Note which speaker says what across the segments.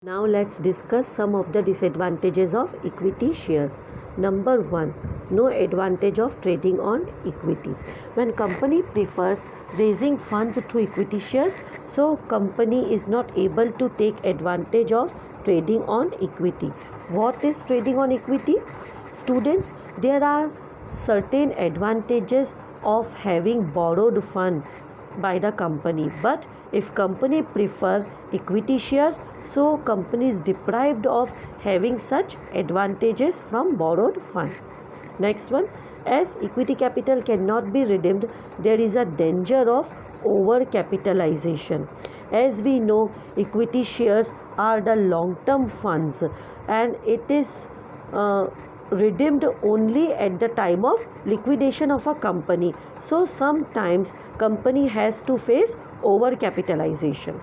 Speaker 1: Now let's discuss some of the disadvantages of equity shares. Number 1, no advantage of trading on equity. When company prefers raising funds through equity shares, so company is not able to take advantage of trading on equity. What is trading on equity? Students, there are certain advantages of having borrowed fund by the company, but if company prefer equity shares, so company is deprived of having such advantages from borrowed fund. Next one, as equity capital cannot be redeemed, there is a danger of over capitalization. As we know, equity shares are the long term funds and it is redeemed only at the time of liquidation of a company. So sometimes company has to face over capitalization.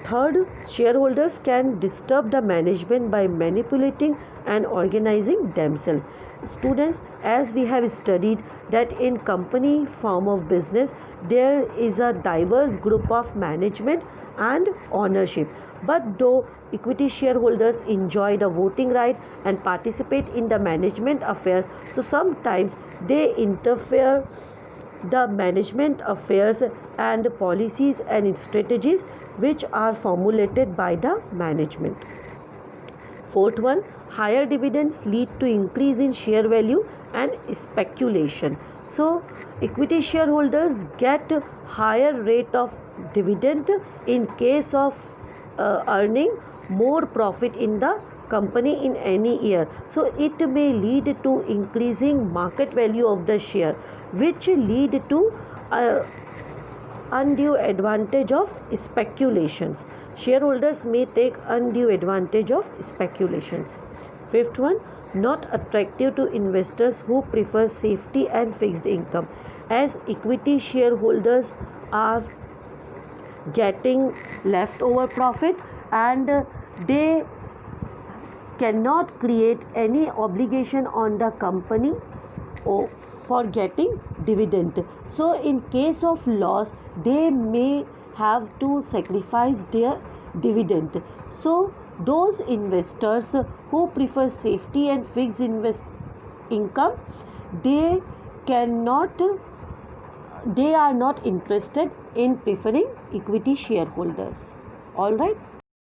Speaker 1: Third, shareholders can disturb the management by manipulating and organizing themselves. Students, as we have studied that in company form of business, there is a diverse group of management and ownership. But though equity shareholders enjoy the voting right and participate in the management affairs, so sometimes they interfere the management affairs and policies and strategies which are formulated by the management. Fourth one, higher dividends lead to increase in share value and speculation. So equity shareholders get higher rate of dividend in case of earning more profit in the company in any year. So it may lead to increasing market value of the share, which lead to undue advantage of speculations. Shareholders may take undue advantage of speculations. Fifth one, not attractive to investors who prefer safety and fixed income. As equity shareholders are getting leftover profit and they cannot create any obligation on the company for getting dividend. So in case of loss, they may have to sacrifice their dividend. So those investors who prefer safety and fixed income, they are not interested in preferring equity shareholders. All right.